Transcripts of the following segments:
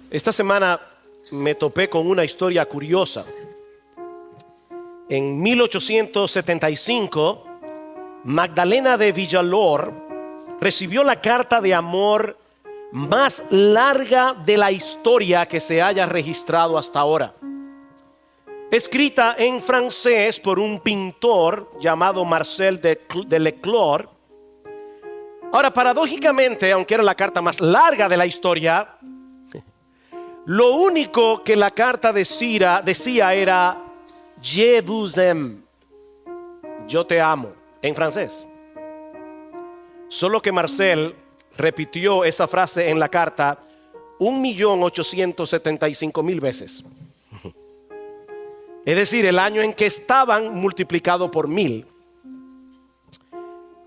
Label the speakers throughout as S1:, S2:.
S1: Esta semana me topé con una historia curiosa. En 1875, Magdalena de Villalor recibió la carta de amor más larga de la historia que se haya registrado hasta ahora. Escrita en francés por un pintor llamado Marcel de Leclerc. Ahora, paradójicamente, aunque era la carta más larga de la historia, lo único que la carta decía era Je vous aime, yo te amo, en francés. Solo que Marcel repitió esa frase en la carta 1.875.000 veces. Es decir, el año en que estaban multiplicado por 1000.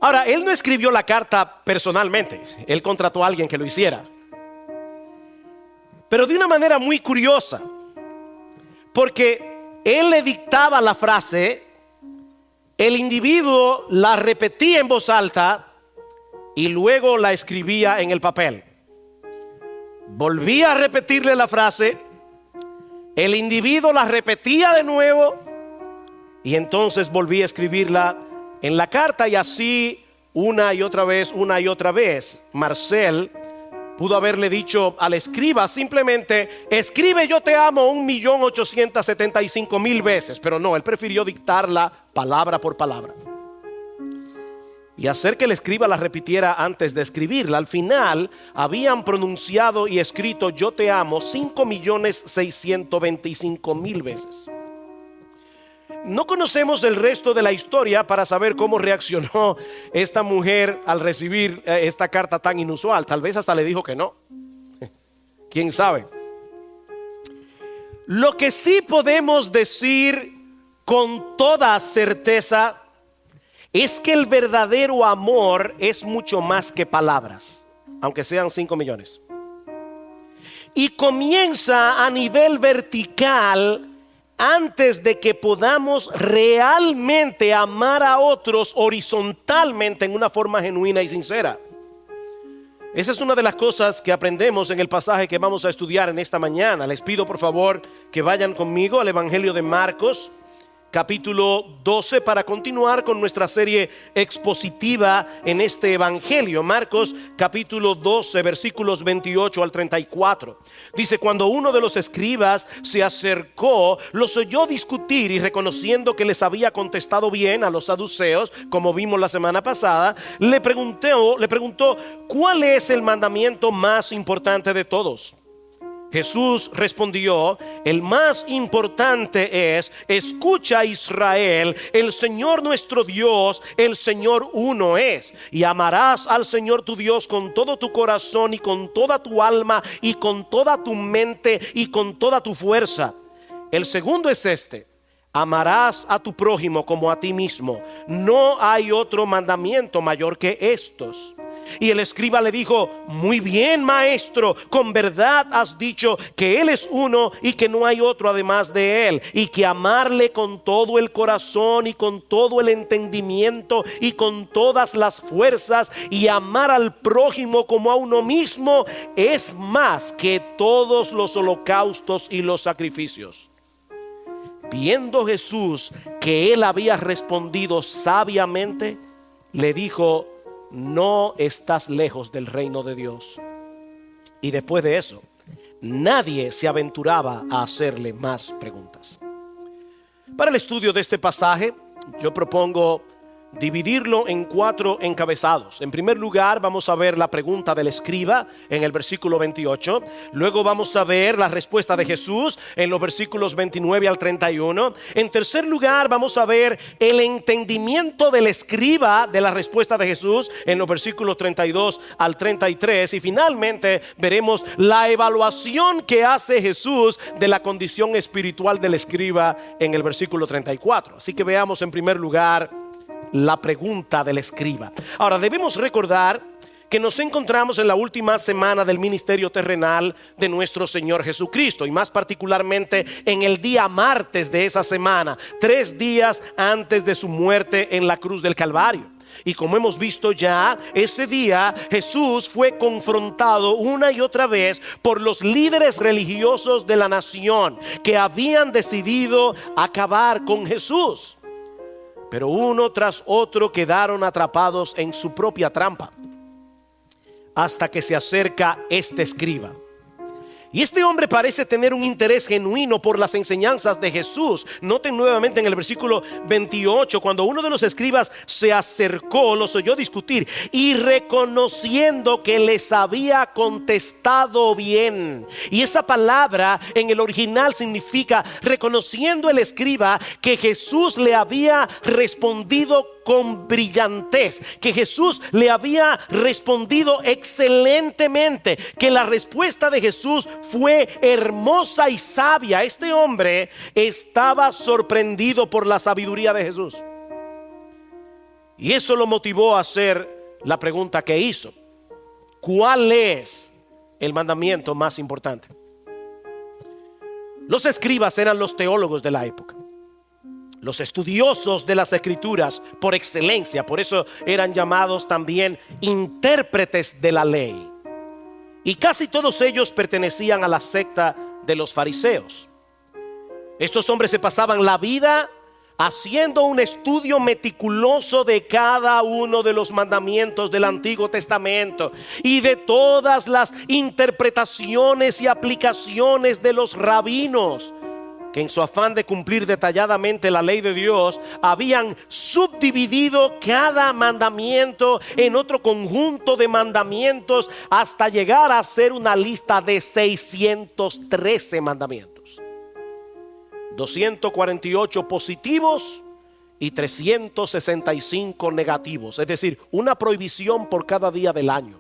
S1: Ahora, él no escribió la carta personalmente, él contrató a alguien que lo hiciera. Pero de una manera muy curiosa, porque él le dictaba la frase, el individuo la repetía en voz alta y luego la escribía en el papel. Volvía a repetirle la frase, el individuo la repetía de nuevo y entonces volvía a escribirla en la carta, y así una y otra vez. Marcel pudo haberle dicho al escriba simplemente, escribe yo te amo 1.875.000 veces, pero no, él prefirió dictarla palabra por palabra y hacer que el escriba la repitiera antes de escribirla. Al final habían pronunciado y escrito yo te amo 5.625.000 veces. No conocemos el resto de la historia para saber cómo reaccionó esta mujer al recibir esta carta tan inusual. Tal vez hasta le dijo que no. ¿Quién sabe? Lo que sí podemos decir con toda certeza es que el verdadero amor es mucho más que palabras, aunque sean 5 millones. Y comienza a nivel vertical antes de que podamos realmente amar a otros horizontalmente en una forma genuina y sincera. Esa es una de las cosas que aprendemos en el pasaje que vamos a estudiar en esta mañana. Les pido por favor que vayan conmigo al Evangelio de Marcos, capítulo 12, para continuar con nuestra serie expositiva en este evangelio. Marcos capítulo 12, versículos 28 al 34. Dice: cuando uno de los escribas se acercó, los oyó discutir, y reconociendo que les había contestado bien a los saduceos, como vimos la semana pasada, le preguntó ¿cuál es el mandamiento más importante de todos? Jesús respondió: el más importante es, escucha Israel, el Señor nuestro Dios, el Señor uno es, y amarás al Señor tu Dios con todo tu corazón y con toda tu alma y con toda tu mente y con toda tu fuerza. El segundo es este: amarás a tu prójimo como a ti mismo. No hay otro mandamiento mayor que estos. Y el escriba le dijo: muy bien, maestro, con verdad has dicho que Él es uno y que no hay otro además de Él, y que amarle con todo el corazón y con todo el entendimiento y con todas las fuerzas, y amar al prójimo como a uno mismo, es más que todos los holocaustos y los sacrificios. Viendo Jesús que él había respondido sabiamente, le dijo: no estás lejos del reino de Dios. Y después de eso, nadie se aventuraba a hacerle más preguntas. Para el estudio de este pasaje, yo propongo dividirlo en 4 encabezados. En primer lugar, vamos a ver la pregunta del escriba en el versículo 28. Luego vamos a ver la respuesta de Jesús en los versículos 29 al 31. En tercer lugar, vamos a ver el entendimiento del escriba de la respuesta de Jesús en los versículos 32 al 33. Y finalmente veremos la evaluación que hace Jesús de la condición espiritual del escriba en el versículo 34. Así que veamos en primer lugar la pregunta del escriba. Ahora, debemos recordar que nos encontramos en la última semana del ministerio terrenal de nuestro Señor Jesucristo, y más particularmente en el día martes de esa semana, 3 días antes de su muerte en la cruz del Calvario. Y como hemos visto ya, ese día Jesús fue confrontado una y otra vez por los líderes religiosos de la nación que habían decidido acabar con Jesús. Pero uno tras otro quedaron atrapados en su propia trampa, hasta que se acerca este escriba. Y este hombre parece tener un interés genuino por las enseñanzas de Jesús. Noten nuevamente en el versículo 28, cuando uno de los escribas se acercó, los oyó discutir, y reconociendo que les había contestado bien. Y esa palabra en el original significa reconociendo el escriba que Jesús le había respondido con brillantez, que Jesús le había respondido excelentemente, que la respuesta de Jesús fue hermosa y sabia. Este hombre estaba sorprendido por la sabiduría de Jesús, y eso lo motivó a hacer la pregunta que hizo: ¿cuál es el mandamiento más importante? Los escribas eran los teólogos de la época, los estudiosos de las escrituras por excelencia. Por eso eran llamados también intérpretes de la ley. Y casi todos ellos pertenecían a la secta de los fariseos. Estos hombres se pasaban la vida haciendo un estudio meticuloso de cada uno de los mandamientos del Antiguo Testamento y de todas las interpretaciones y aplicaciones de los rabinos, que en su afán de cumplir detalladamente la ley de Dios habían subdividido cada mandamiento en otro conjunto de mandamientos hasta llegar a ser una lista de 613 mandamientos, 248 positivos y 365 negativos, es decir, una prohibición por cada día del año.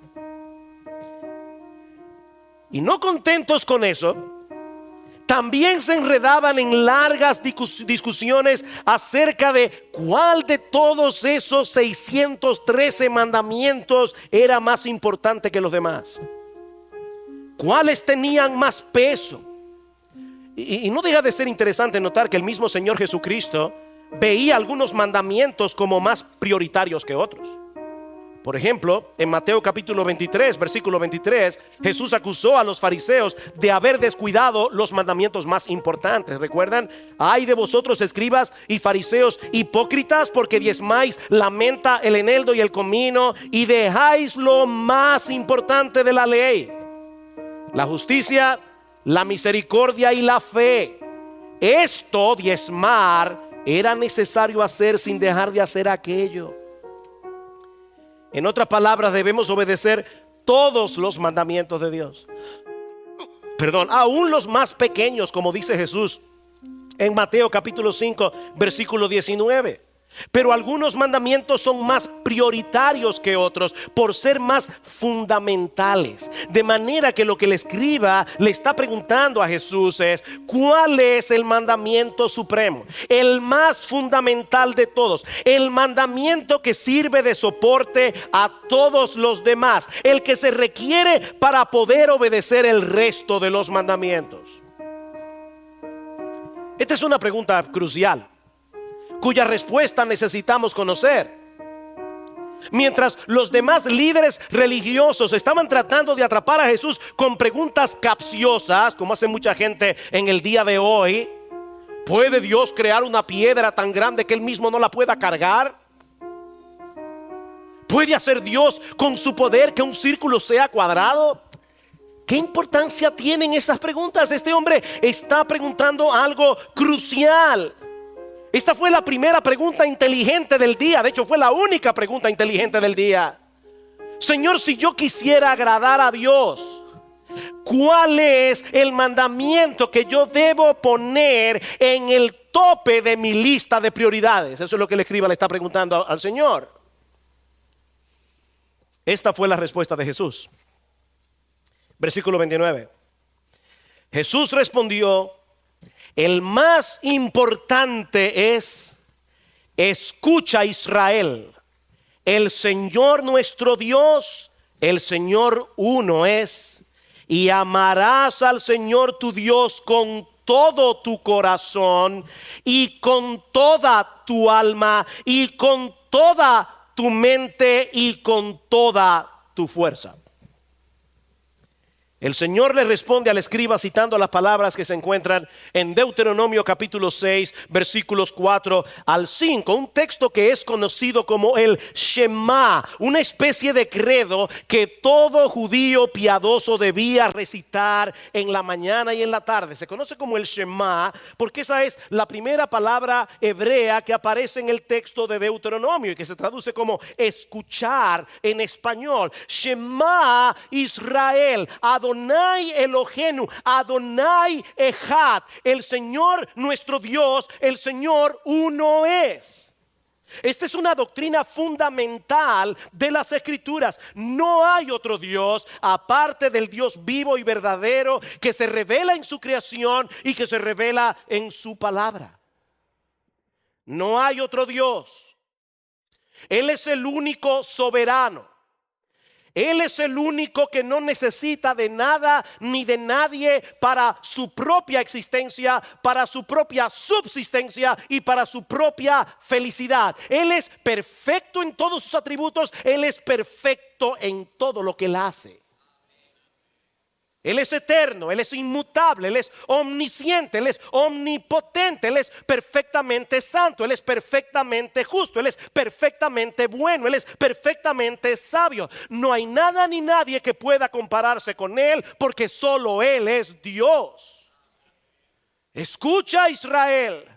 S1: Y no contentos con eso, también se enredaban en largas discusiones acerca de cuál de todos esos 613 mandamientos era más importante que los demás, cuáles tenían más peso. Y no deja de ser interesante notar que el mismo Señor Jesucristo veía algunos mandamientos como más prioritarios que otros. Por ejemplo, en Mateo capítulo 23, versículo 23, Jesús acusó a los fariseos de haber descuidado los mandamientos más importantes. ¿Recuerdan? Ay de vosotros, escribas y fariseos hipócritas, porque diezmáis la menta, el eneldo y el comino, y dejáis lo más importante de la ley: la justicia, la misericordia y la fe. Esto, diezmar, era necesario hacer sin dejar de hacer aquello. En otras palabras, debemos obedecer todos los mandamientos de Dios. Aún los más pequeños, como dice Jesús en Mateo capítulo 5, versículo 19. Pero algunos mandamientos son más prioritarios que otros por ser más fundamentales. De manera que lo que el escriba le está preguntando a Jesús es: ¿cuál es el mandamiento supremo? El más fundamental de todos. El mandamiento que sirve de soporte a todos los demás. El que se requiere para poder obedecer el resto de los mandamientos. Esta es una pregunta crucial, cuya respuesta necesitamos conocer. Mientras los demás líderes religiosos estaban tratando de atrapar a Jesús con preguntas capciosas, como hace mucha gente en el día de hoy: ¿puede Dios crear una piedra tan grande que Él mismo no la pueda cargar? ¿Puede hacer Dios con su poder que un círculo sea cuadrado? ¿Qué importancia tienen esas preguntas? Este hombre está preguntando algo crucial. Esta fue la primera pregunta inteligente del día. De hecho, fue la única pregunta inteligente del día. Señor, si yo quisiera agradar a Dios, ¿cuál es el mandamiento que yo debo poner en el tope de mi lista de prioridades? Eso es lo que el escriba le está preguntando al Señor. Esta fue la respuesta de Jesús. Versículo 29. Jesús respondió: el más importante es: escucha, Israel, el Señor nuestro Dios, el Señor uno es, y amarás al Señor tu Dios con todo tu corazón y con toda tu alma y con toda tu mente y con toda tu fuerza. El Señor le responde al escriba citando las palabras que se encuentran en Deuteronomio capítulo 6, versículos 4 al 5. Un texto que es conocido como el Shema, una especie de credo que todo judío piadoso debía recitar en la mañana y en la tarde. Se conoce como el Shema porque esa es la primera palabra hebrea que aparece en el texto de Deuteronomio y que se traduce como escuchar en español. Shema Israel, Adonai Elohenu, Adonai Echad, el Señor nuestro Dios, el Señor uno es. Esta es una doctrina fundamental de las Escrituras. No hay otro Dios aparte del Dios vivo y verdadero que se revela en su creación y que se revela en su palabra. No hay otro Dios. Él es el único soberano. Él es el único que no necesita de nada ni de nadie para su propia existencia, para su propia subsistencia y para su propia felicidad. Él es perfecto en todos sus atributos. Él es perfecto en todo lo que él hace. Él es eterno, Él es inmutable, Él es omnisciente, Él es omnipotente, Él es perfectamente santo, Él es perfectamente justo, Él es perfectamente bueno, Él es perfectamente sabio. No hay nada ni nadie que pueda compararse con Él porque solo Él es Dios. Escucha, Israel.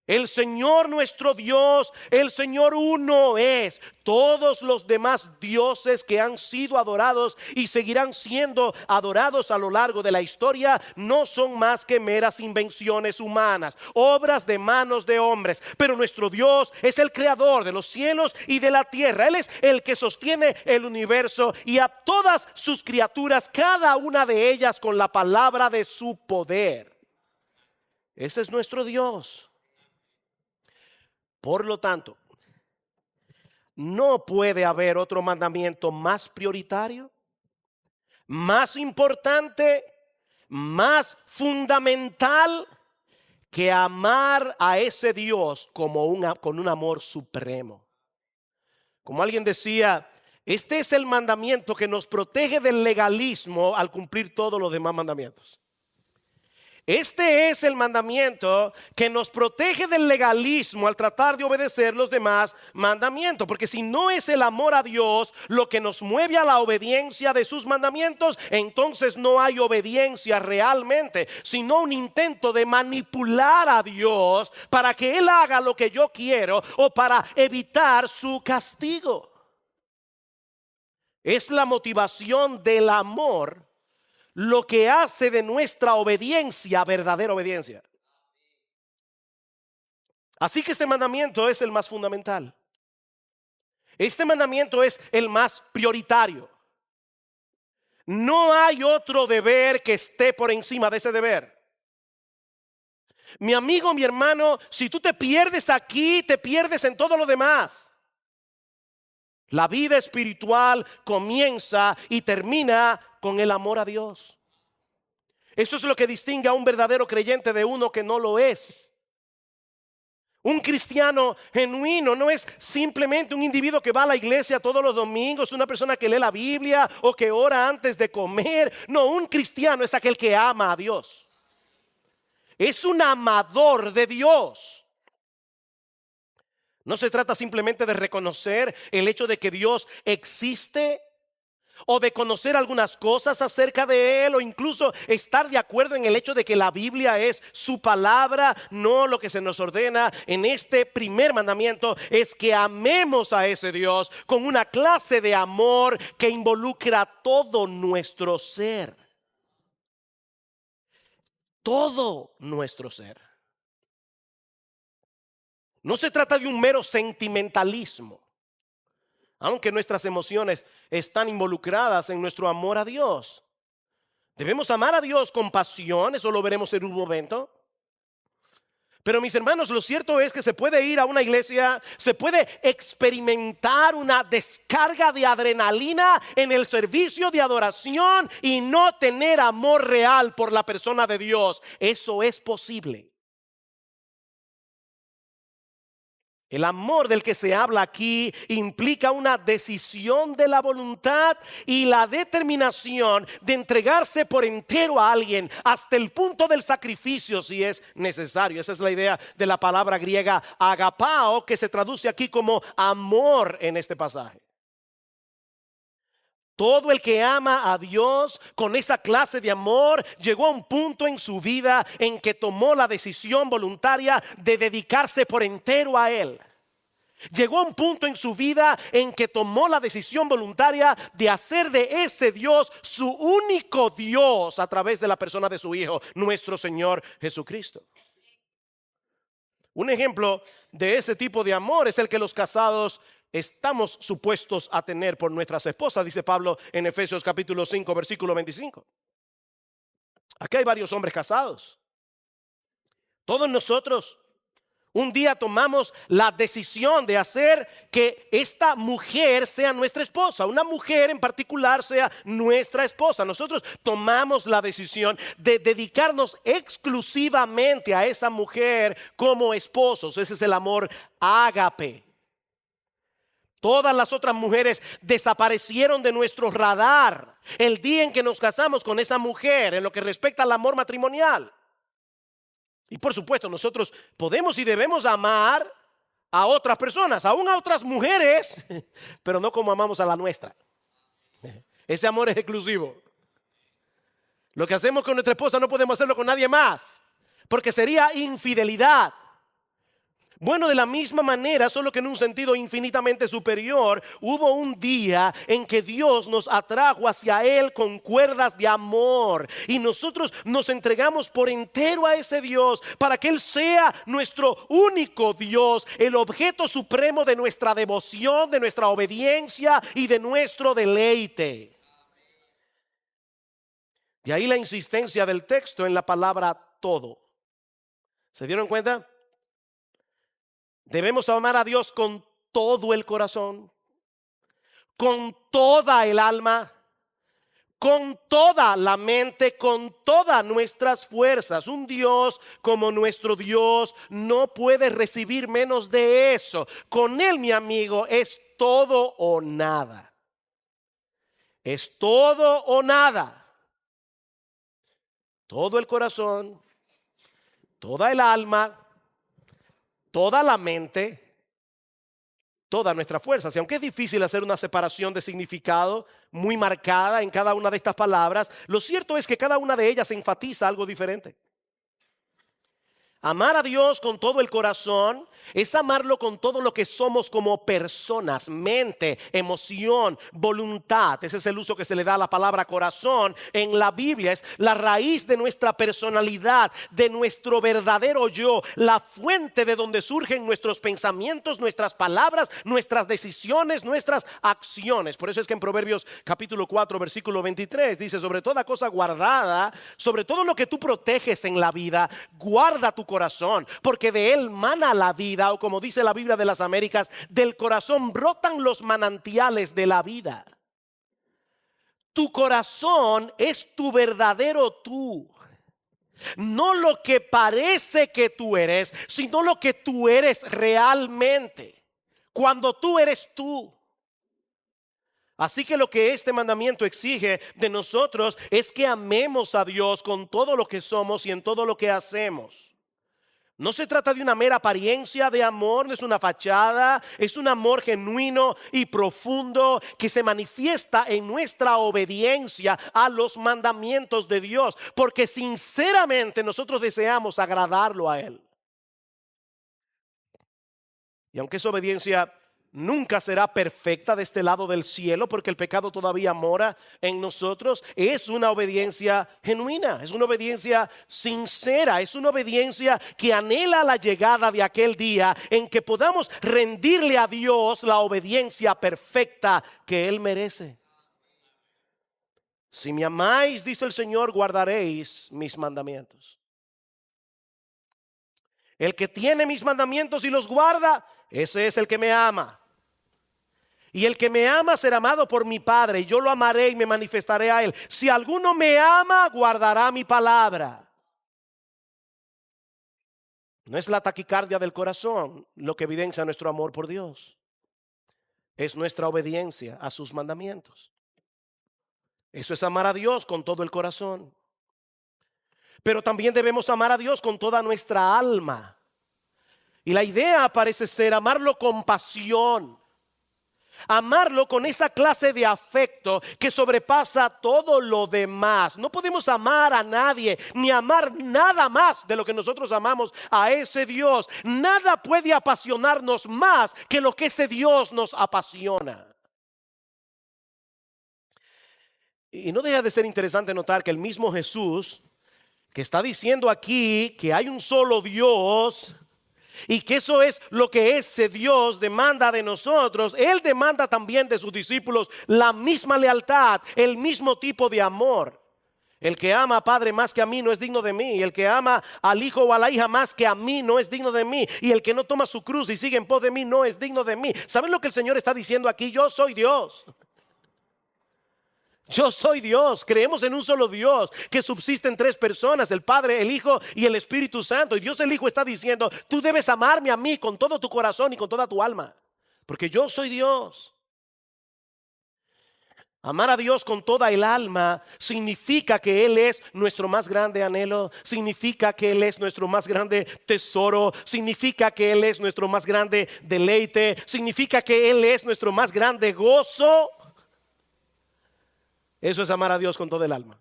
S1: El Señor nuestro Dios, el Señor uno es. Todos los demás dioses que han sido adorados y seguirán siendo adorados a lo largo de la historia no son más que meras invenciones humanas, obras de manos de hombres. Pero nuestro Dios es el creador de los cielos y de la tierra. Él es el que sostiene el universo y a todas sus criaturas, cada una de ellas con la palabra de su poder. Ese es nuestro Dios. Por lo tanto, no puede haber otro mandamiento más prioritario, más importante, más fundamental que amar a ese Dios con un amor supremo. Como alguien decía, este es el mandamiento que nos protege del legalismo al cumplir todos los demás mandamientos. Este es el mandamiento que nos protege del legalismo al tratar de obedecer los demás mandamientos. Porque si no es el amor a Dios lo que nos mueve a la obediencia de sus mandamientos, entonces no hay obediencia realmente, sino un intento de manipular a Dios para que Él haga lo que yo quiero o para evitar su castigo. Es la motivación del amor lo que hace de nuestra obediencia verdadera obediencia. Así que este mandamiento es el más fundamental. Este mandamiento es el más prioritario. No hay otro deber que esté por encima de ese deber. Mi amigo, mi hermano, si tú te pierdes aquí, te pierdes en todo lo demás. La vida espiritual comienza y termina con el amor a Dios. Eso es lo que distingue a un verdadero creyente de uno que no lo es. Un cristiano genuino no es simplemente un individuo que va a la iglesia todos los domingos, una persona que lee la Biblia o que ora antes de comer. No, un cristiano es aquel que ama a Dios. Es un amador de Dios. No se trata simplemente de reconocer el hecho de que Dios existe o de conocer algunas cosas acerca de Él o incluso estar de acuerdo en el hecho de que la Biblia es su palabra. No, lo que se nos ordena en este primer mandamiento es que amemos a ese Dios con una clase de amor que involucra todo nuestro ser. Todo nuestro ser. No se trata de un mero sentimentalismo, aunque nuestras emociones están involucradas en nuestro amor a Dios. Debemos amar a Dios con pasión, eso lo veremos en un momento. Pero mis hermanos, lo cierto es que se puede ir a una iglesia, se puede experimentar una descarga de adrenalina en el servicio de adoración y no tener amor real por la persona de Dios. Eso es posible. El amor del que se habla aquí implica una decisión de la voluntad y la determinación de entregarse por entero a alguien hasta el punto del sacrificio si es necesario. Esa es la idea de la palabra griega agapao, que se traduce aquí como amor en este pasaje. Todo el que ama a Dios con esa clase de amor llegó a un punto en su vida en que tomó la decisión voluntaria de dedicarse por entero a Él. Llegó a un punto en su vida en que tomó la decisión voluntaria de hacer de ese Dios su único Dios a través de la persona de su Hijo, nuestro Señor Jesucristo. Un ejemplo de ese tipo de amor es el que los casados estamos supuestos a tener por nuestras esposas, dice Pablo en Efesios capítulo 5, versículo 25. Aquí hay varios hombres casados. Todos nosotros un día tomamos la decisión de hacer que esta mujer sea nuestra esposa, una mujer en particular sea nuestra esposa. Nosotros tomamos la decisión de dedicarnos exclusivamente a esa mujer como esposos. Ese es el amor ágape. Todas las otras mujeres desaparecieron de nuestro radar el día en que nos casamos con esa mujer en lo que respecta al amor matrimonial. Y por supuesto nosotros podemos y debemos amar a otras personas, aún a otras mujeres, pero no como amamos a la nuestra. Ese amor es exclusivo. Lo que hacemos con nuestra esposa no podemos hacerlo con nadie más, porque sería infidelidad. Bueno, de la misma manera, solo que en un sentido infinitamente superior, hubo un día en que Dios nos atrajo hacia Él con cuerdas de amor y nosotros nos entregamos por entero a ese Dios para que Él sea nuestro único Dios, el objeto supremo de nuestra devoción, de nuestra obediencia y de nuestro deleite. De ahí la insistencia del texto en la palabra todo. ¿Se dieron cuenta? Debemos amar a Dios con todo el corazón, con toda el alma, con toda la mente, con todas nuestras fuerzas. Un Dios como nuestro Dios no puede recibir menos de eso. Con Él, mi amigo, es todo o nada. Es todo o nada. Todo el corazón, toda el alma, toda la mente, todas nuestras fuerzas. Y aunque es difícil hacer una separación de significado muy marcada en cada una de estas palabras, lo cierto es que cada una de ellas enfatiza algo diferente. Amar a Dios con todo el corazón es amarlo con todo lo que somos como personas, mente, emoción, voluntad. Ese es el uso que se le da a la palabra corazón en la Biblia. Es la raíz de nuestra personalidad, de nuestro verdadero yo, la fuente de donde surgen nuestros pensamientos, nuestras palabras, nuestras decisiones, nuestras acciones. Por eso es que en Proverbios capítulo 4 versículo 23 dice: sobre toda cosa guardada, sobre todo lo que tú proteges en la vida, guarda tu corazón, porque de él mana la vida, o como dice la Biblia de las Américas, del corazón brotan los manantiales de la vida. Tu corazón es tu verdadero tú, no lo que parece que tú eres, sino lo que tú eres realmente, cuando tú eres tú. Así que lo que este mandamiento exige de nosotros es que amemos a Dios con todo lo que somos y en todo lo que hacemos. No se trata de una mera apariencia de amor, no es una fachada, es un amor genuino y profundo que se manifiesta en nuestra obediencia a los mandamientos de Dios, porque sinceramente nosotros deseamos agradarlo a Él. Y aunque esa obediencia nunca será perfecta de este lado del cielo, porque el pecado todavía mora en nosotros, es una obediencia genuina, es una obediencia sincera, es una obediencia que anhela la llegada de aquel día en que podamos rendirle a Dios la obediencia perfecta que Él merece. Si me amáis, dice el Señor, guardaréis mis mandamientos. El que tiene mis mandamientos y los guarda, ese es el que me ama. Y el que me ama será amado por mi Padre, y yo lo amaré y me manifestaré a él. Si alguno me ama, guardará mi palabra. No es la taquicardia del corazón lo que evidencia nuestro amor por Dios. Es nuestra obediencia a sus mandamientos. Eso es amar a Dios con todo el corazón. Pero también debemos amar a Dios con toda nuestra alma. Y la idea parece ser amarlo con pasión. Amarlo con esa clase de afecto que sobrepasa todo lo demás. No podemos amar a nadie ni amar nada más de lo que nosotros amamos a ese Dios. Nada puede apasionarnos más que lo que ese Dios nos apasiona. Y no deja de ser interesante notar que el mismo Jesús, que está diciendo aquí que hay un solo Dios y que eso es lo que ese Dios demanda de nosotros, Él demanda también de sus discípulos la misma lealtad, el mismo tipo de amor. El que ama a padre más que a mí no es digno de mí, y el que ama al hijo o a la hija más que a mí no es digno de mí, y el que no toma su cruz y sigue en pos de mí no es digno de mí. ¿Saben lo que el Señor está diciendo aquí? Yo soy Dios. Yo soy Dios. Creemos en un solo Dios que subsiste en tres personas: el Padre, el Hijo y el Espíritu Santo. Y Dios el Hijo está diciendo: tú debes amarme a mí con todo tu corazón y con toda tu alma, porque yo soy Dios. Amar a Dios con toda el alma significa que Él es nuestro más grande anhelo, significa que Él es nuestro más grande tesoro, significa que Él es nuestro más grande deleite, significa que Él es nuestro más grande gozo. Eso es amar a Dios con todo el alma.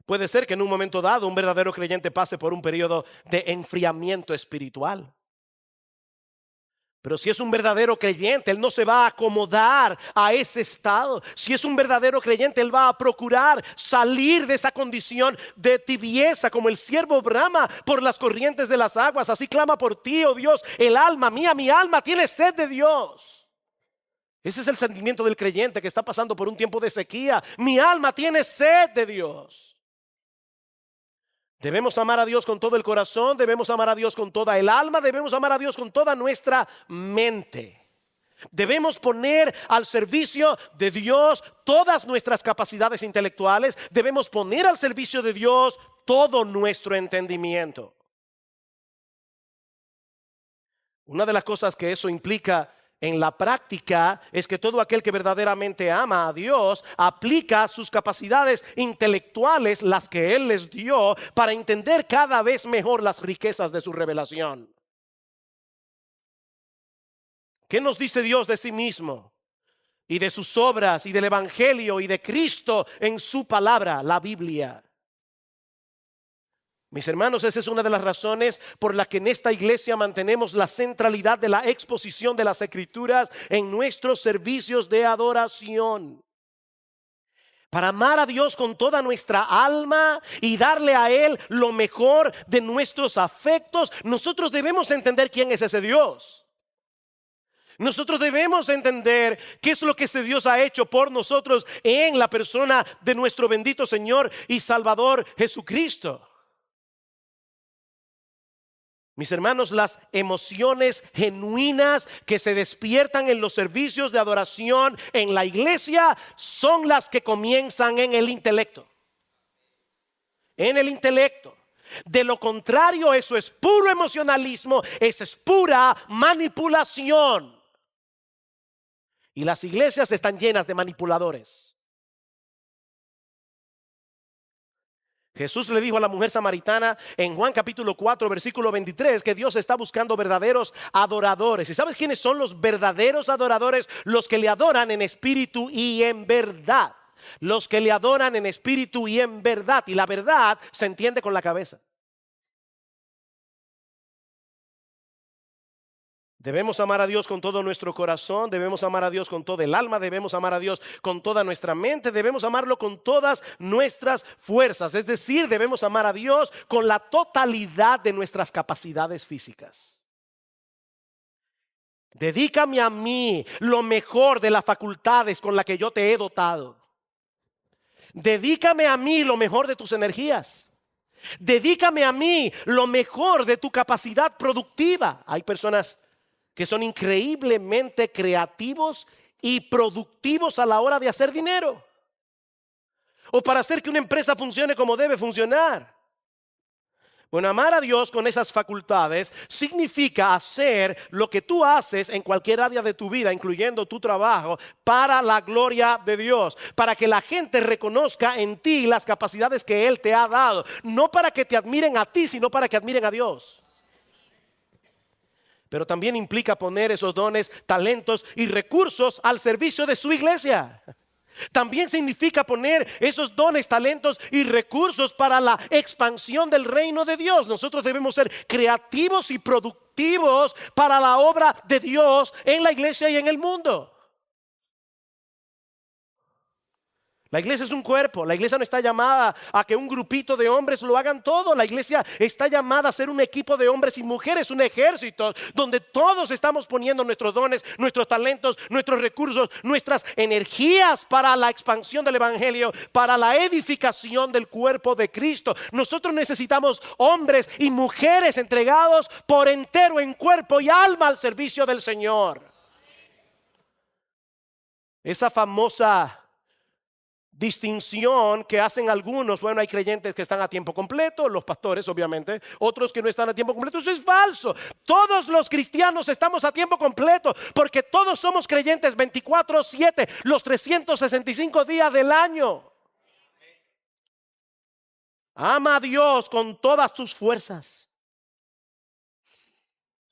S1: Puede ser que en un momento dado un verdadero creyente pase por un periodo de enfriamiento espiritual. Pero si es un verdadero creyente, él no se va a acomodar a ese estado. Si es un verdadero creyente, él va a procurar salir de esa condición de tibieza, como el siervo brama por las corrientes de las aguas. Así clama por ti, oh Dios, el alma mía, mi alma tiene sed de Dios. Ese es el sentimiento del creyente que está pasando por un tiempo de sequía. Mi alma tiene sed de Dios. Debemos amar a Dios con todo el corazón, debemos amar a Dios con toda el alma, debemos amar a Dios con toda nuestra mente. Debemos poner al servicio de Dios todas nuestras capacidades intelectuales, debemos poner al servicio de Dios todo nuestro entendimiento. Una de las cosas que eso implica en la práctica es que todo aquel que verdaderamente ama a Dios aplica sus capacidades intelectuales, las que Él les dio, para entender cada vez mejor las riquezas de su revelación. ¿Qué nos dice Dios de sí mismo y de sus obras y del Evangelio y de Cristo en su palabra, la Biblia? Mis hermanos, esa es una de las razones por las que en esta iglesia mantenemos la centralidad de la exposición de las Escrituras en nuestros servicios de adoración. Para amar a Dios con toda nuestra alma y darle a Él lo mejor de nuestros afectos, nosotros debemos entender quién es ese Dios. Nosotros debemos entender qué es lo que ese Dios ha hecho por nosotros en la persona de nuestro bendito Señor y Salvador Jesucristo. Mis hermanos, las emociones genuinas que se despiertan en los servicios de adoración en la iglesia son las que comienzan en el intelecto. En el intelecto. De lo contrario, eso es puro emocionalismo, eso es pura manipulación. Y las iglesias están llenas de manipuladores. Jesús le dijo a la mujer samaritana en Juan capítulo 4 versículo 23 que Dios está buscando verdaderos adoradores. ¿Y sabes quiénes son los verdaderos adoradores? Los que le adoran en espíritu y en verdad. Los que le adoran en espíritu y en verdad. Y la verdad se entiende con la cabeza. Debemos amar a Dios con todo nuestro corazón, debemos amar a Dios con todo el alma, debemos amar a Dios con toda nuestra mente, debemos amarlo con todas nuestras fuerzas. Es decir, debemos amar a Dios con la totalidad de nuestras capacidades físicas. Dedícame a mí lo mejor de las facultades con las que yo te he dotado. Dedícame a mí lo mejor de tus energías. Dedícame a mí lo mejor de tu capacidad productiva. Hay personas que son increíblemente creativos y productivos a la hora de hacer dinero o para hacer que una empresa funcione como debe funcionar. Bueno, amar a Dios con esas facultades significa hacer lo que tú haces en cualquier área de tu vida, incluyendo tu trabajo, para la gloria de Dios, para que la gente reconozca en ti las capacidades que Él te ha dado, no para que te admiren a ti, sino para que admiren a Dios. Pero también implica poner esos dones, talentos y recursos al servicio de su iglesia. También significa poner esos dones, talentos y recursos para la expansión del reino de Dios. Nosotros debemos ser creativos y productivos para la obra de Dios en la iglesia y en el mundo. La iglesia es un cuerpo. La iglesia no está llamada a que un grupito de hombres lo hagan todo. La iglesia está llamada a ser un equipo de hombres y mujeres, un ejército donde todos estamos poniendo nuestros dones, nuestros talentos, nuestros recursos, nuestras energías para la expansión del evangelio, para la edificación del cuerpo de Cristo. Nosotros necesitamos hombres y mujeres entregados por entero en cuerpo y alma al servicio del Señor. Esa famosa distinción que hacen algunos, bueno, hay creyentes que están a tiempo completo, los pastores obviamente, otros que no están a tiempo completo. Eso es falso. Todos los cristianos estamos a tiempo completo porque todos somos creyentes 24/7, los 365 días del año. Ama a Dios con todas tus fuerzas.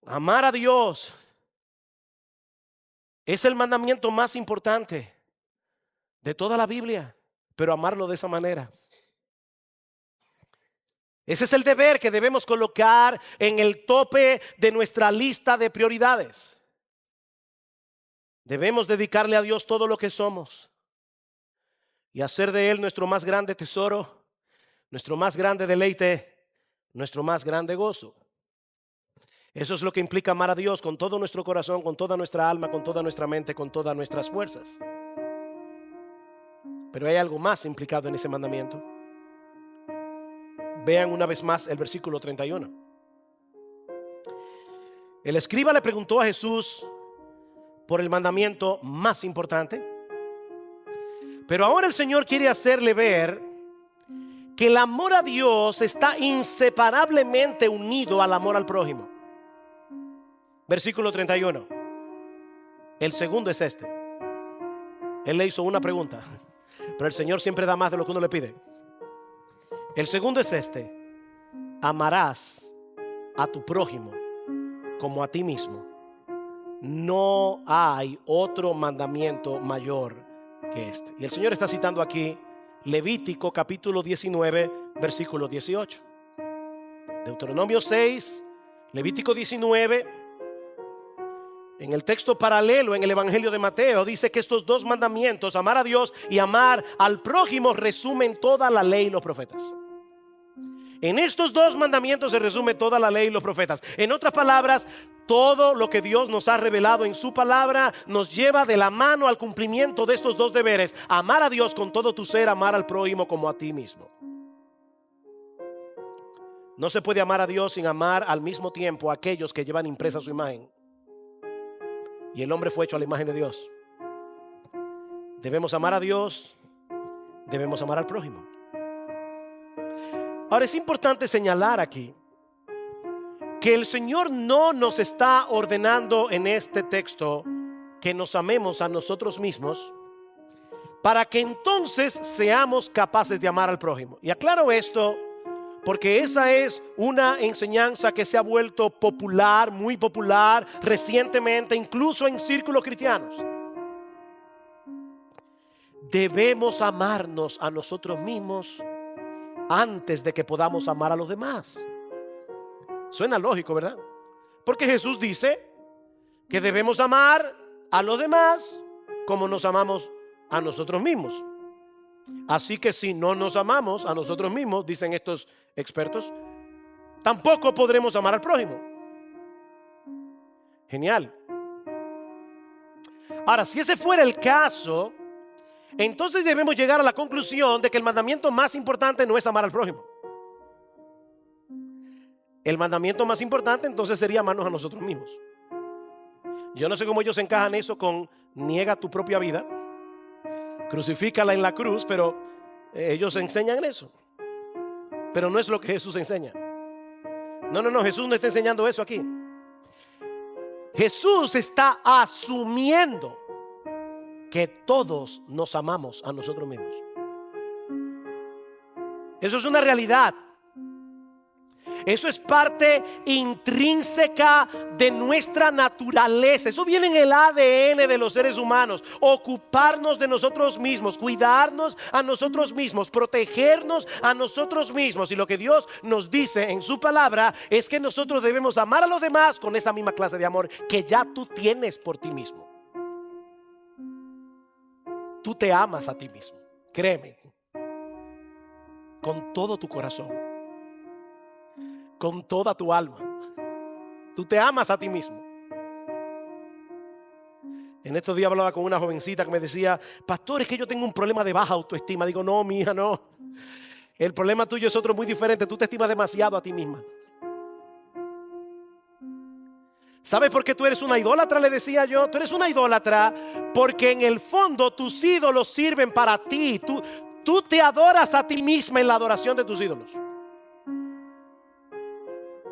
S1: Amar a Dios es el mandamiento más importante de toda la Biblia, pero amarlo de esa manera. Ese es el deber que debemos colocar en el tope de nuestra lista de prioridades. Debemos dedicarle a Dios todo lo que somos y hacer de Él nuestro más grande tesoro, nuestro más grande deleite, nuestro más grande gozo. Eso es lo que implica amar a Dios con todo nuestro corazón, con toda nuestra alma, con toda nuestra mente, con todas nuestras fuerzas. Pero hay algo más implicado en ese mandamiento. Vean una vez más el versículo 31. El escriba le preguntó a Jesús por el mandamiento más importante. Pero ahora el Señor quiere hacerle ver que el amor a Dios está inseparablemente unido al amor al prójimo. Versículo 31. El segundo es este. Él le hizo una pregunta, pero el Señor siempre da más de lo que uno le pide. El segundo es este: amarás a tu prójimo como a ti mismo. No hay otro mandamiento mayor que este. Y el Señor está citando aquí Levítico capítulo 19 versículo 18, Deuteronomio 6, Levítico 19. En el texto paralelo en el Evangelio de Mateo dice que estos dos mandamientos, amar a Dios y amar al prójimo, resumen toda la ley y los profetas. En estos dos mandamientos se resume toda la ley y los profetas. En otras palabras, todo lo que Dios nos ha revelado en su palabra nos lleva de la mano al cumplimiento de estos dos deberes: amar a Dios con todo tu ser, amar al prójimo como a ti mismo. No se puede amar a Dios sin amar al mismo tiempo a aquellos que llevan impresa su imagen. Y el hombre fue hecho a la imagen de Dios. Debemos amar a Dios, debemos amar al prójimo. Ahora es importante señalar aquí que el Señor no nos está ordenando en este texto que nos amemos a nosotros mismos para que entonces seamos capaces de amar al prójimo. Y aclaro esto porque esa es una enseñanza que se ha vuelto popular, muy popular recientemente, incluso en círculos cristianos. Debemos amarnos a nosotros mismos antes de que podamos amar a los demás. Suena lógico, ¿verdad? Porque Jesús dice que debemos amar a los demás como nos amamos a nosotros mismos. Así que si no nos amamos a nosotros mismos, dicen estos expertos, tampoco podremos amar al prójimo. Genial. Ahora, si ese fuera el caso, entonces debemos llegar a la conclusión de que el mandamiento más importante no es amar al prójimo. El mandamiento más importante entonces sería amarnos a nosotros mismos. Yo no sé cómo ellos encajan eso con niega tu propia vida, crucifícala en la cruz, pero ellos enseñan eso. Pero no es lo que Jesús enseña. No, no, no, Jesús no está enseñando eso aquí. Jesús está asumiendo que todos nos amamos a nosotros mismos. Eso es una realidad. Eso es parte intrínseca de nuestra naturaleza. Eso viene en el ADN de los seres humanos. Ocuparnos de nosotros mismos, cuidarnos a nosotros mismos, protegernos a nosotros mismos. Y lo que Dios nos dice en su palabra es que nosotros debemos amar a los demás con esa misma clase de amor que ya tú tienes por ti mismo. Tú te amas a ti mismo, créeme, con todo tu corazón, con toda tu alma. Tú te amas a ti mismo. En estos días hablaba con una jovencita que me decía: pastor, es que yo tengo un problema de baja autoestima. Digo: no, mi hija, no. El problema tuyo es otro muy diferente. Tú te estimas demasiado a ti misma. ¿Sabes por qué tú eres una idólatra? Le decía yo. Tú eres una idólatra porque en el fondo tus ídolos sirven para ti. Tú te adoras a ti misma en la adoración de tus ídolos.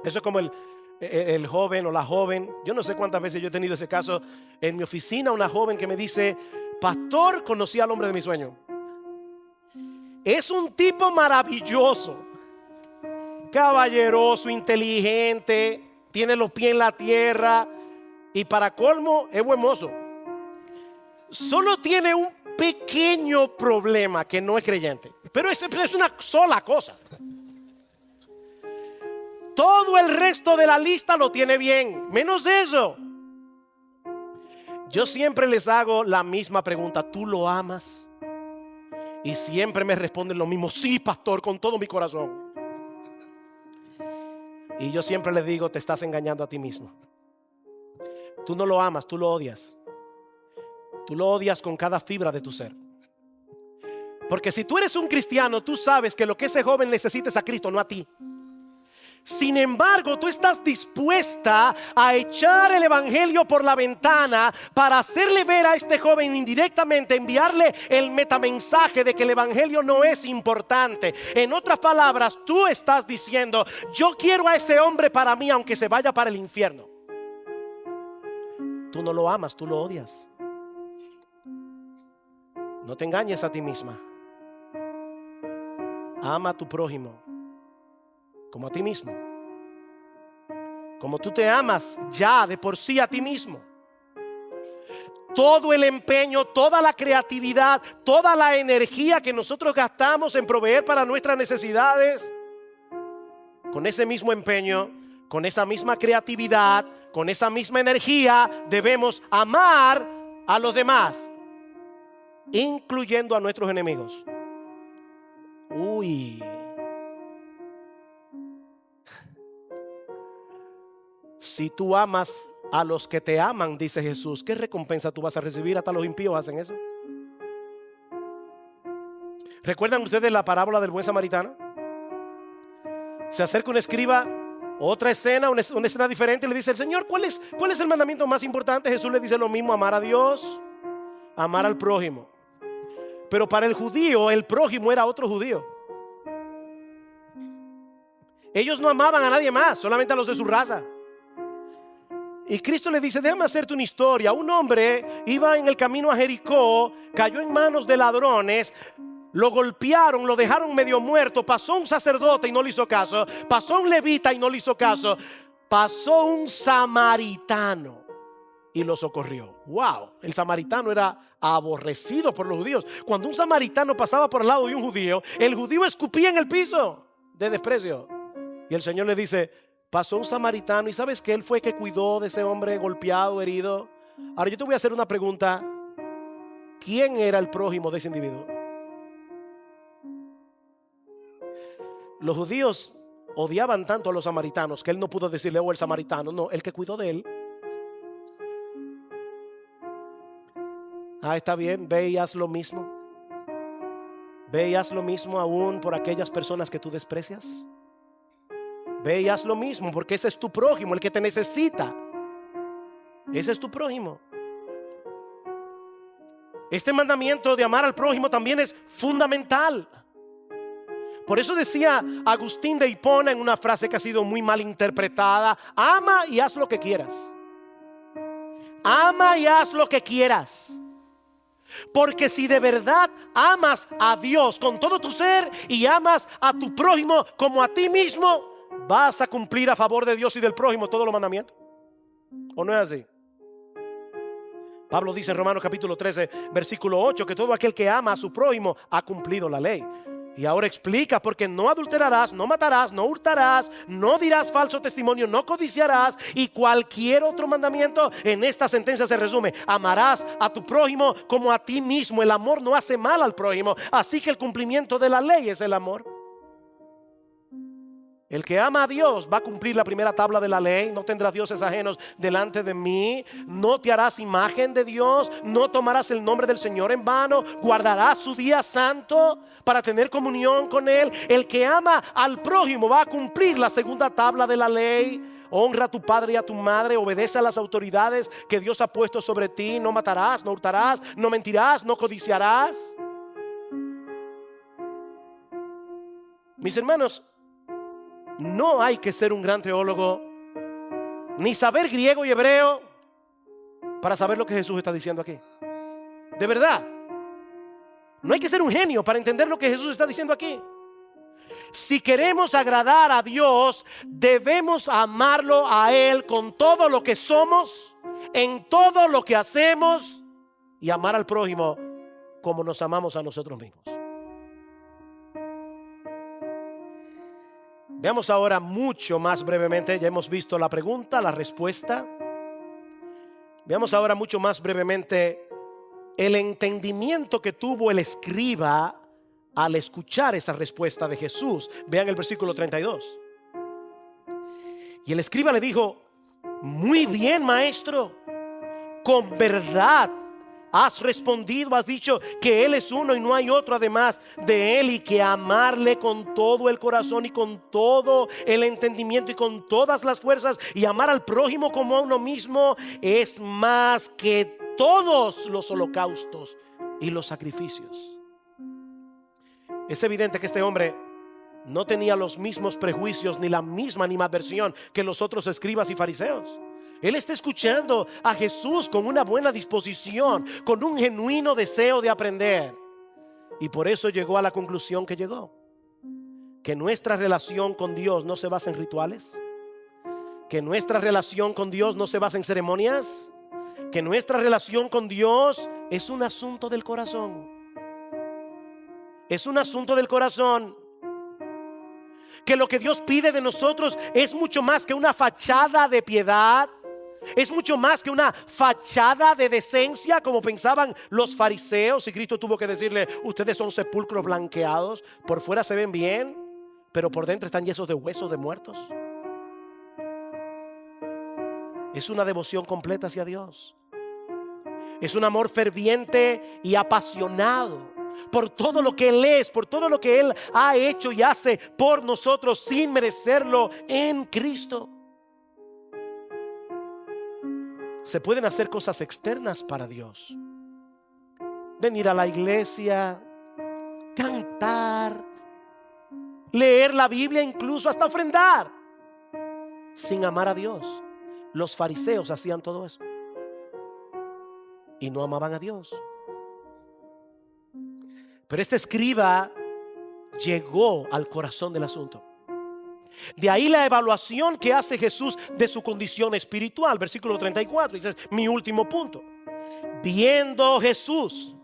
S1: Eso es como el joven o la joven. Yo no sé cuántas veces yo he tenido ese caso en mi oficina. Una joven que me dice: pastor, conocí al hombre de mi sueño. Es un tipo maravilloso, caballeroso, inteligente, tiene los pies en la tierra y para colmo es buen mozo. Solo tiene un pequeño problema, que no es creyente. Pero es una sola cosa. Todo el resto de la lista lo tiene bien, menos eso. Yo siempre les hago la misma pregunta: ¿tú lo amas? Y siempre me responden lo mismo: sí, pastor, con todo mi corazón. Y yo siempre les digo: te estás engañando a ti mismo. Tú no lo amas, tú lo odias. Tú lo odias con cada fibra de tu ser. Porque si tú eres un cristiano, tú sabes que lo que ese joven necesita es a Cristo, no a ti. Sin embargo, tú estás dispuesta a echar el evangelio por la ventana para hacerle ver a este joven indirectamente, enviarle el metamensaje de que el evangelio no es importante. En otras palabras, tú estás diciendo: yo quiero a ese hombre para mí aunque se vaya para el infierno. Tú no lo amas, tú lo odias. No te engañes a ti misma. Ama a tu prójimo como a ti mismo, como tú te amas ya de por sí a ti mismo. Todo el empeño, toda la creatividad, toda la energía que nosotros gastamos en proveer para nuestras necesidades, con ese mismo empeño, con esa misma creatividad, con esa misma energía, debemos amar a los demás, incluyendo a nuestros enemigos. Uy. Si tú amas a los que te aman, dice Jesús, ¿qué recompensa tú vas a recibir? Hasta los impíos hacen eso. ¿Recuerdan ustedes la parábola del buen samaritano? Se acerca un escriba, otra escena, una escena diferente, y le dice: el Señor, ¿cuál es el mandamiento más importante? Jesús le dice lo mismo: amar a Dios, amar al prójimo. Pero para el judío, el prójimo era otro judío. Ellos no amaban a nadie más, solamente a los de su raza. Y Cristo le dice: déjame hacerte una historia. Un hombre iba en el camino a Jericó, cayó en manos de ladrones, lo golpearon, lo dejaron medio muerto. Pasó un sacerdote y no le hizo caso. Pasó un levita y no le hizo caso. Pasó un samaritano y lo socorrió. Wow, el samaritano era aborrecido por los judíos. Cuando un samaritano pasaba por el lado de un judío, el judío escupía en el piso de desprecio. Y el Señor le dice: pasó un samaritano y sabes que él fue que cuidó de ese hombre golpeado, herido. Ahora yo te voy a hacer una pregunta: ¿quién era el prójimo de ese individuo? Los judíos odiaban tanto a los samaritanos que él no pudo decirle: oh, el samaritano. No, el que cuidó de él. Ah, está bien, ve y haz lo mismo. Ve y haz lo mismo aún por aquellas personas que tú desprecias. Ve y haz lo mismo, porque ese es tu prójimo, el que te necesita. Ese es tu prójimo. Este mandamiento de amar al prójimo también es fundamental, Por eso decía Agustín de Hipona en una frase que ha sido muy mal interpretada: ama y haz lo que quieras. Ama y haz lo que quieras. Porque si de verdad amas a Dios con todo tu ser y amas a tu prójimo como a ti mismo, vas a cumplir a favor de Dios y del prójimo todos los mandamientos. ¿O no es así? Pablo dice en Romanos capítulo 13 versículo 8 que todo aquel que ama a su prójimo ha cumplido la ley. Y ahora explica: porque no adulterarás, no matarás, no hurtarás, no dirás falso testimonio, no codiciarás, y cualquier otro mandamiento. En esta sentencia se resume: amarás a tu prójimo como a ti mismo. El amor no hace mal al prójimo, así que el cumplimiento de la ley es el amor. El que ama a Dios va a cumplir la primera tabla de la ley: no tendrás dioses ajenos delante de mí, no te harás imagen de Dios, no tomarás el nombre del Señor en vano, guardarás su día santo para tener comunión con Él. El que ama al prójimo va a cumplir la segunda tabla de la ley: honra a tu padre y a tu madre, obedece a las autoridades que Dios ha puesto sobre ti, no matarás, no hurtarás, no mentirás, no codiciarás. Mis hermanos, no hay que ser un gran teólogo ni saber griego y hebreo para saber lo que Jesús está diciendo aquí. De verdad, no hay que ser un genio para entender lo que Jesús está diciendo aquí. Si queremos agradar a Dios, debemos amarlo a Él con todo lo que somos, en todo lo que hacemos, y amar al prójimo como nos amamos a nosotros mismos. Veamos ahora mucho más brevemente. Ya hemos visto la pregunta, la respuesta. Veamos ahora mucho más brevemente el entendimiento que tuvo el escriba al escuchar esa respuesta de Jesús. Vean el versículo 32. Y el escriba le dijo: muy bien, maestro, con verdad has respondido, has dicho que Él es uno y no hay otro además de Él, y que amarle con todo el corazón y con todo el entendimiento y con todas las fuerzas, y amar al prójimo como a uno mismo, es más que todos los holocaustos y los sacrificios. Es evidente que este hombre no tenía los mismos prejuicios ni la misma animadversión que los otros escribas y fariseos. Él está escuchando a Jesús con una buena disposición, con un genuino deseo de aprender. Y por eso llegó a la conclusión que llegó: que nuestra relación con Dios no se basa en rituales, que nuestra relación con Dios no se basa en ceremonias, que nuestra relación con Dios es un asunto del corazón. Es un asunto del corazón. Que lo que Dios pide de nosotros es mucho más que una fachada de piedad, es mucho más que una fachada de decencia, como pensaban los fariseos. Y Cristo tuvo que decirle: ustedes son sepulcros blanqueados, por fuera se ven bien, pero por dentro están llenos de huesos de muertos. Es una devoción completa hacia Dios. Es un amor ferviente y apasionado por todo lo que Él es, por todo lo que Él ha hecho y hace por nosotros sin merecerlo en Cristo. Se pueden hacer cosas externas para Dios: venir a la iglesia, cantar, leer la Biblia, incluso hasta ofrendar, sin amar a Dios. Los fariseos hacían todo eso y no amaban a Dios. Pero este escriba llegó al corazón del asunto. De ahí la evaluación que hace Jesús de su condición espiritual. Versículo 34 dice: mi último punto. Viendo Jesús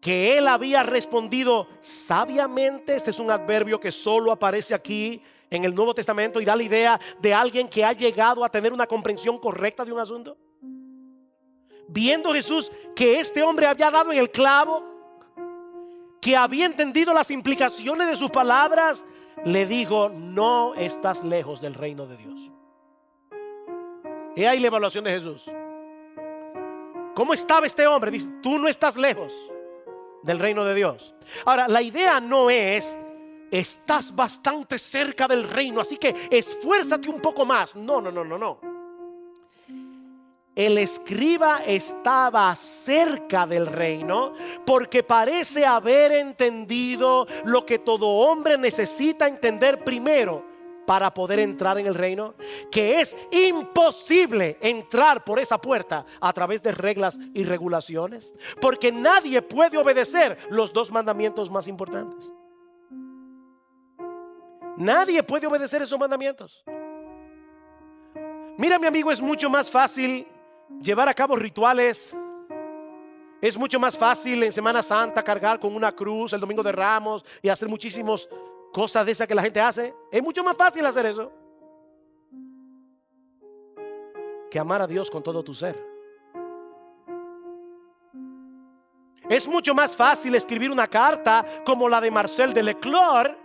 S1: que él había respondido sabiamente. Este es un adverbio que solo aparece aquí en el Nuevo Testamento y da la idea de alguien que ha llegado a tener una comprensión correcta de un asunto. Viendo Jesús que este hombre había dado en el clavo, que había entendido las implicaciones de sus palabras, le dijo: no estás lejos del reino de Dios. He ahí la evaluación de Jesús. ¿Cómo estaba este hombre? Dice: tú no estás lejos del reino de Dios. Ahora, la idea no es: estás bastante cerca del reino, así que esfuérzate un poco más. No. el escriba estaba cerca del reino porque parece haber entendido lo que todo hombre necesita entender primero para poder entrar en el reino, que es imposible entrar por esa puerta a través de reglas y regulaciones, porque nadie puede obedecer los dos mandamientos más importantes. Nadie puede obedecer esos mandamientos. Mira, mi amigo, es mucho más fácil llevar a cabo rituales. Es mucho más fácil en Semana Santa cargar con una cruz el Domingo de Ramos y hacer muchísimas cosas de esas que la gente hace. Es mucho más fácil hacer eso que amar a Dios con todo tu ser. Es mucho más fácil escribir una carta como la de Marcel de Leclerc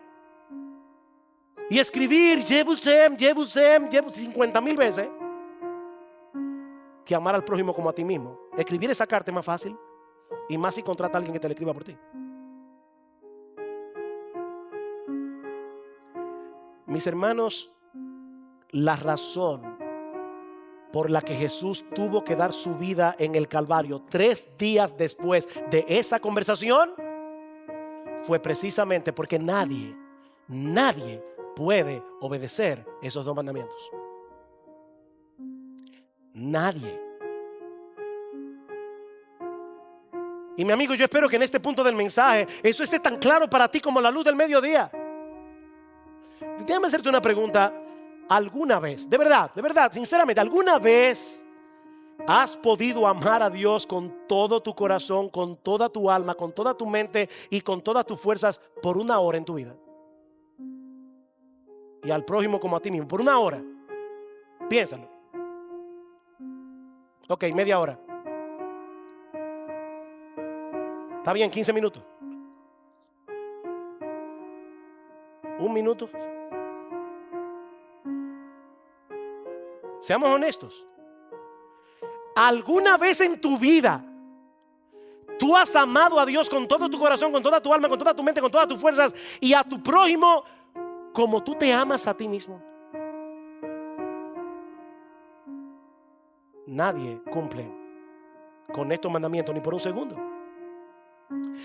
S1: y escribir Jebusem 50,000 veces que amar al prójimo como a ti mismo. Escribir esa carta es más fácil, y más si contrata a alguien que te la escriba por ti. Mis hermanos, la razón por la que Jesús tuvo que dar su vida en el Calvario 3 días después de esa conversación fue precisamente porque nadie puede obedecer esos dos mandamientos. Nadie. Y mi amigo, yo espero que en este punto del mensaje eso esté tan claro para ti como la luz del mediodía. Déjame hacerte una pregunta. ¿Alguna vez, de verdad, sinceramente, alguna vez has podido amar a Dios con todo tu corazón, con toda tu alma, con toda tu mente y con todas tus fuerzas por 1 hora en tu vida? Y al prójimo como a ti mismo, por 1 hora. Piénsalo. Ok, media hora. Está bien, 15 minutos. 1 minuto. Seamos honestos. ¿Alguna vez en tu vida tú has amado a Dios con todo tu corazón, con toda tu alma, con toda tu mente, con todas tus fuerzas, y a tu prójimo como tú te amas a ti mismo? Nadie cumple con estos mandamientos ni por un segundo.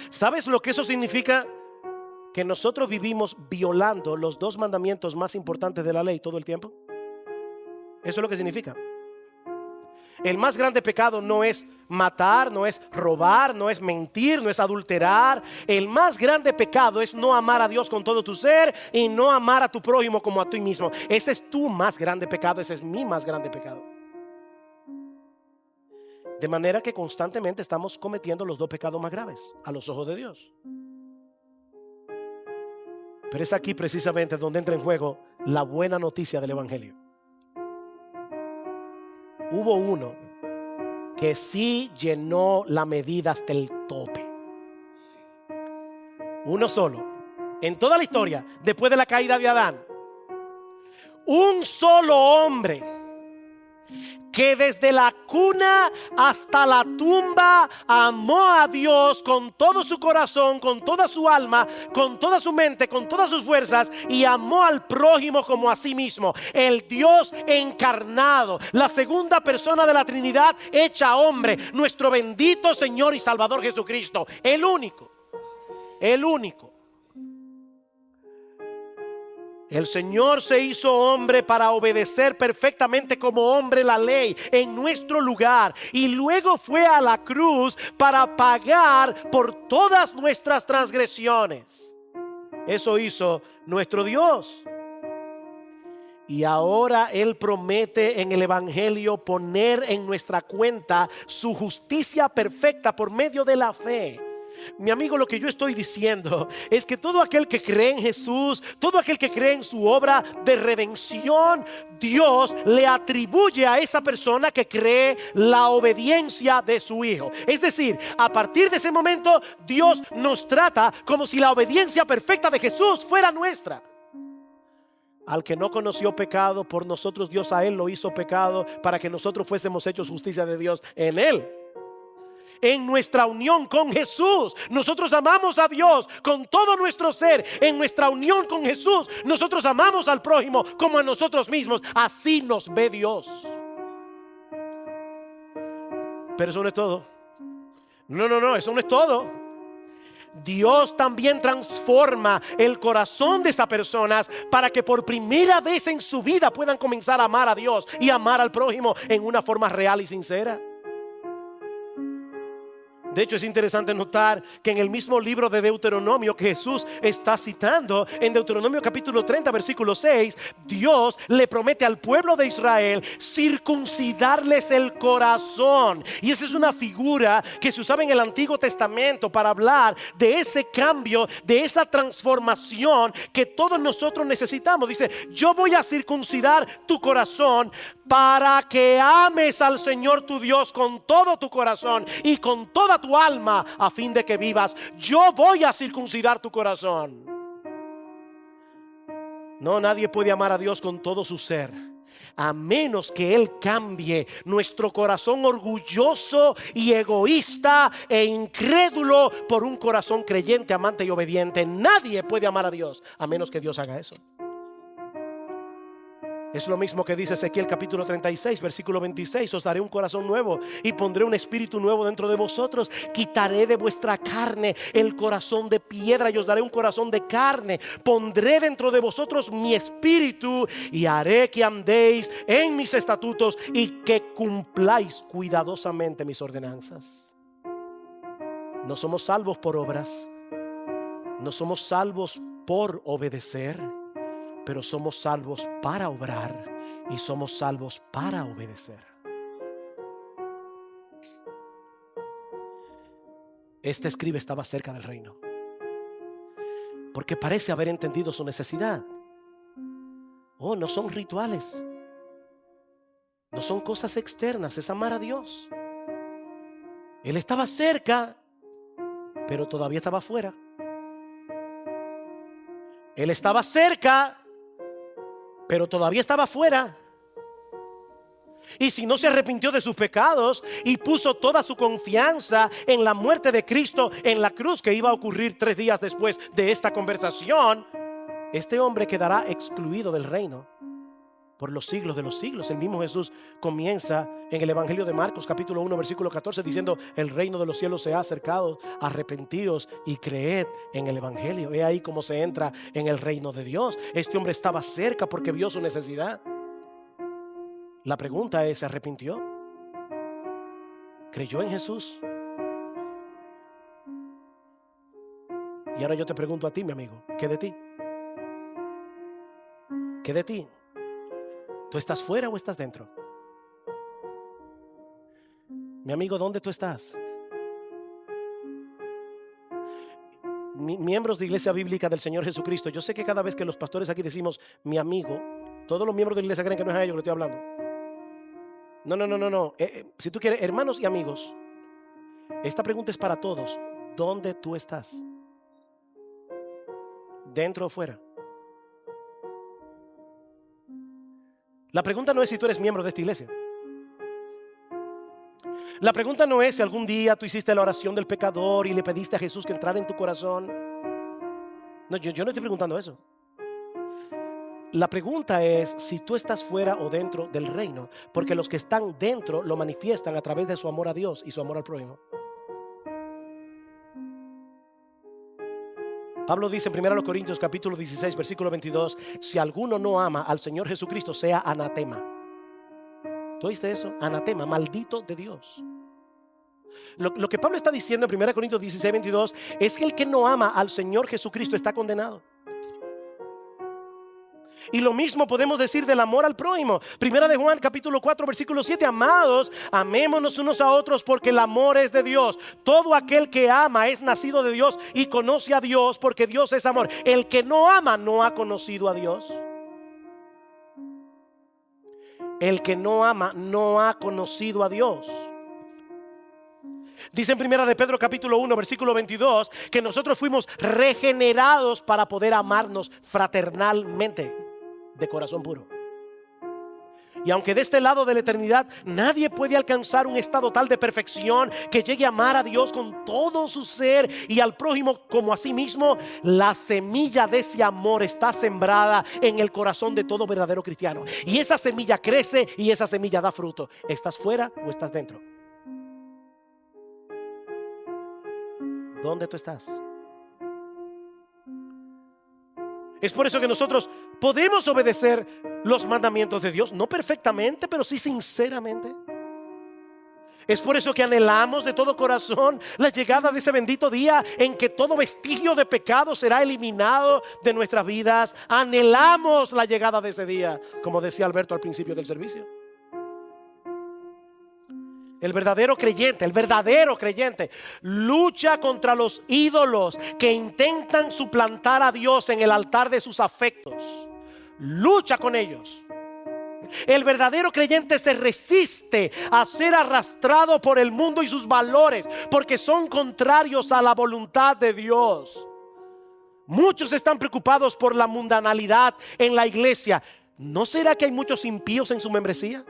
S1: ¿Sabes lo que eso significa? Que nosotros vivimos violando los 2 mandamientos más importantes de la ley todo el tiempo. Eso es lo que significa. El más grande pecado no es matar, no es robar, no es mentir, no es adulterar. El más grande pecado es no amar a Dios con todo tu ser y no amar a tu prójimo como a ti mismo. Ese es tu más grande pecado, ese es mi más grande pecado. De manera que constantemente estamos cometiendo los 2 pecados más graves a los ojos de Dios. Pero es aquí precisamente donde entra en juego la buena noticia del Evangelio. Hubo uno que sí llenó la medida hasta el tope. Uno solo. En toda la historia, después de la caída de Adán. Un solo hombre que desde la cuna hasta la tumba amó a Dios con todo su corazón, con toda su alma, con toda su mente, con todas sus fuerzas, y amó al prójimo como a sí mismo. El Dios encarnado, la segunda persona de la Trinidad hecha hombre, nuestro bendito Señor y Salvador Jesucristo, el único. El Señor se hizo hombre para obedecer perfectamente como hombre la ley en nuestro lugar, y luego fue a la cruz para pagar por todas nuestras transgresiones. Eso hizo nuestro Dios. Y ahora Él promete en el Evangelio poner en nuestra cuenta su justicia perfecta por medio de la fe. Mi amigo, lo que yo estoy diciendo es que todo aquel que cree en Jesús, todo aquel que cree en su obra de redención, Dios le atribuye a esa persona que cree la obediencia de su Hijo. Es decir, a partir de ese momento Dios nos trata como si la obediencia perfecta de Jesús fuera nuestra. Al que no conoció pecado, por nosotros Dios a Él lo hizo pecado, para que nosotros fuésemos hechos justicia de Dios en Él. En nuestra unión con Jesús, nosotros amamos a Dios con todo nuestro ser. En nuestra unión con Jesús, nosotros amamos al prójimo como a nosotros mismos. Así nos ve Dios. Pero eso no es todo. No, eso no es todo. Dios también transforma el corazón de esas personas para que por primera vez en su vida puedan comenzar a amar a Dios y amar al prójimo en una forma real y sincera. De hecho, es interesante notar que en el mismo libro de Deuteronomio que Jesús está citando, en Deuteronomio capítulo 30 versículo 6, Dios le promete al pueblo de Israel circuncidarles el corazón. Y esa es una figura que se usaba en el Antiguo Testamento para hablar de ese cambio, de esa transformación que todos nosotros necesitamos. Dice, yo voy a circuncidar tu corazón para que ames al Señor tu Dios con todo tu corazón y con toda tu alma, a fin de que vivas. Yo voy a circuncidar tu corazón. No, nadie puede amar a Dios con todo su ser, a menos que Él cambie nuestro corazón orgulloso y egoísta e incrédulo por un corazón creyente, amante y obediente. Nadie puede amar a Dios a menos que Dios haga eso. Es lo mismo que dice Ezequiel capítulo 36 versículo 26. Os daré un corazón nuevo y pondré un espíritu nuevo dentro de vosotros. Quitaré de vuestra carne el corazón de piedra y os daré un corazón de carne. Pondré dentro de vosotros mi espíritu y haré que andéis en mis estatutos y que cumpláis cuidadosamente mis ordenanzas. No somos salvos por obras, no somos salvos por obedecer, pero somos salvos para obrar y somos salvos para obedecer. Este escriba estaba cerca del reino, porque parece haber entendido su necesidad. Oh, no son rituales, no son cosas externas, es amar a Dios. Él estaba cerca, pero todavía estaba afuera. Él estaba cerca, pero todavía estaba afuera. Y si no se arrepintió de sus pecados y puso toda su confianza en la muerte de Cristo en la cruz, que iba a ocurrir 3 días después de esta conversación, este hombre quedará excluido del reino por los siglos de los siglos. El mismo Jesús comienza en el Evangelio de Marcos capítulo 1 versículo 14 diciendo: el reino de los cielos se ha acercado, arrepentíos y creed en el Evangelio. He ahí cómo se entra en el reino de Dios. Este hombre estaba cerca porque vio su necesidad. La pregunta es: ¿se arrepintió? ¿Creyó en Jesús? Y ahora yo te pregunto a ti, mi amigo, ¿qué de ti? ¿Qué de ti? ¿Tú estás fuera o estás dentro? Mi amigo, ¿dónde tú estás? Miembros de Iglesia Bíblica del Señor Jesucristo, yo sé que cada vez que los pastores aquí decimos mi amigo, todos los miembros de la iglesia creen que no es a ellos que le estoy hablando. No. Si tú quieres, hermanos y amigos, esta pregunta es para todos. ¿Dónde tú estás? ¿Dentro o fuera? La pregunta no es si tú eres miembro de esta iglesia. La pregunta no es si algún día tú hiciste la oración del pecador y le pediste a Jesús que entrara en tu corazón. No, yo no estoy preguntando eso. La pregunta es si tú estás fuera o dentro del reino, porque los que están dentro lo manifiestan a través de su amor a Dios y su amor al prójimo. Pablo dice en 1 Corintios capítulo 16 versículo 22: si alguno no ama al Señor Jesucristo, sea anatema. ¿Tú oíste eso? Anatema, maldito de Dios. Lo que Pablo está diciendo en 1 Corintios 16 22 es que el que no ama al Señor Jesucristo está condenado. Y lo mismo podemos decir del amor al prójimo. Primera de Juan capítulo 4 versículo 7: amados, amémonos unos a otros, porque el amor es de Dios. Todo aquel que ama es nacido de Dios y conoce a Dios, porque Dios es amor. El que no ama no ha conocido a Dios. El que no ama no ha conocido a Dios. Dice en primera de Pedro capítulo 1 versículo 22 que nosotros fuimos regenerados para poder amarnos fraternalmente, de corazón puro. Y aunque de este lado de la eternidad nadie puede alcanzar un estado tal de perfección que llegue a amar a Dios con todo su ser y al prójimo como a sí mismo, la semilla de ese amor está sembrada en el corazón de todo verdadero cristiano. Y esa semilla crece y esa semilla da fruto. ¿Estás fuera o estás dentro? ¿Dónde tú estás? Es por eso que nosotros podemos obedecer los mandamientos de Dios, no perfectamente, pero sí sinceramente. Es por eso que anhelamos de todo corazón la llegada de ese bendito día en que todo vestigio de pecado será eliminado de nuestras vidas. Anhelamos la llegada de ese día, como decía Alberto al principio del servicio. El verdadero creyente lucha contra los ídolos que intentan suplantar a Dios en el altar de sus afectos. Lucha con ellos. El verdadero creyente se resiste a ser arrastrado por el mundo y sus valores, porque son contrarios a la voluntad de Dios. Muchos están preocupados por la mundanalidad en la iglesia. ¿No será que hay muchos impíos en su membresía?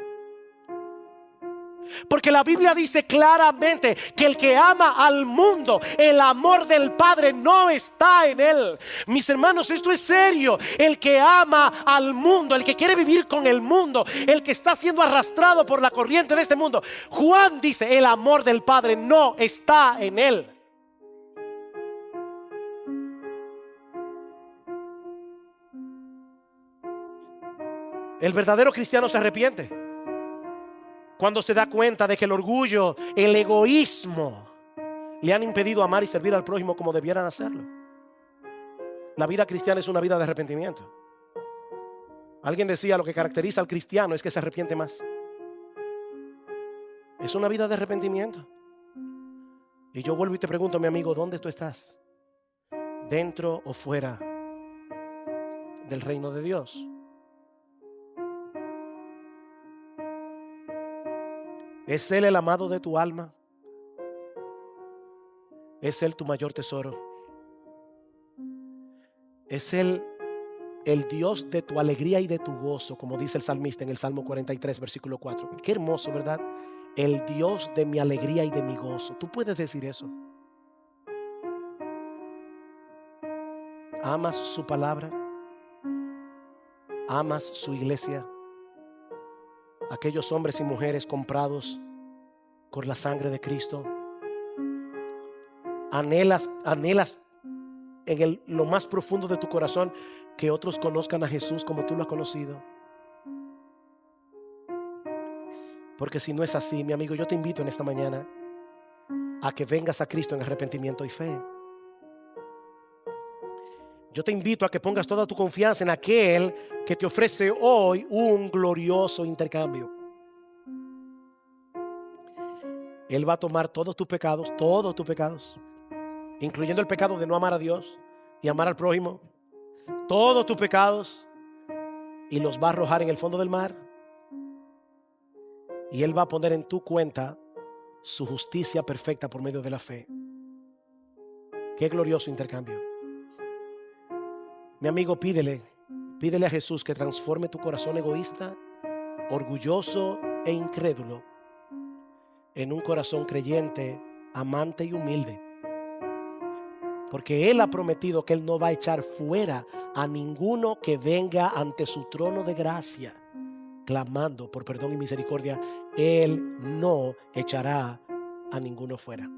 S1: Porque la Biblia dice claramente que el que ama al mundo, el amor del Padre no está en él. Mis hermanos, esto es serio. El que ama al mundo, el que quiere vivir con el mundo, el que está siendo arrastrado por la corriente de este mundo, Juan dice, el amor del Padre no está en él. El verdadero cristiano se arrepiente cuando se da cuenta de que el orgullo, el egoísmo le han impedido amar y servir al prójimo como debieran hacerlo. La vida cristiana es una vida de arrepentimiento. Alguien decía, lo que caracteriza al cristiano es que se arrepiente más. Es una vida de arrepentimiento. Y yo vuelvo y te pregunto, mi amigo, ¿dónde tú estás? ¿Dentro o fuera del reino de Dios? ¿Es Él el amado de tu alma? ¿Es Él tu mayor tesoro? ¿Es Él el Dios de tu alegría y de tu gozo, como dice el salmista en el Salmo 43, versículo 4? Qué hermoso, ¿verdad? El Dios de mi alegría y de mi gozo. ¿Tú puedes decir eso? ¿Amas su palabra? ¿Amas su iglesia? Aquellos hombres y mujeres comprados con la sangre de Cristo. Anhelas en lo más profundo de tu corazón que otros conozcan a Jesús como tú lo has conocido. Porque si no es así, mi amigo, yo te invito en esta mañana a que vengas a Cristo en arrepentimiento y fe. Yo te invito a que pongas toda tu confianza en aquel que te ofrece hoy un glorioso intercambio. Él va a tomar todos tus pecados, incluyendo el pecado de no amar a Dios y amar al prójimo, todos tus pecados, y los va a arrojar en el fondo del mar. Y Él va a poner en tu cuenta su justicia perfecta por medio de la fe. Qué glorioso intercambio. Mi amigo, pídele a Jesús que transforme tu corazón egoísta, orgulloso e incrédulo en un corazón creyente, amante y humilde. Porque Él ha prometido que Él no va a echar fuera a ninguno que venga ante su trono de gracia clamando por perdón y misericordia. Él no echará a ninguno fuera.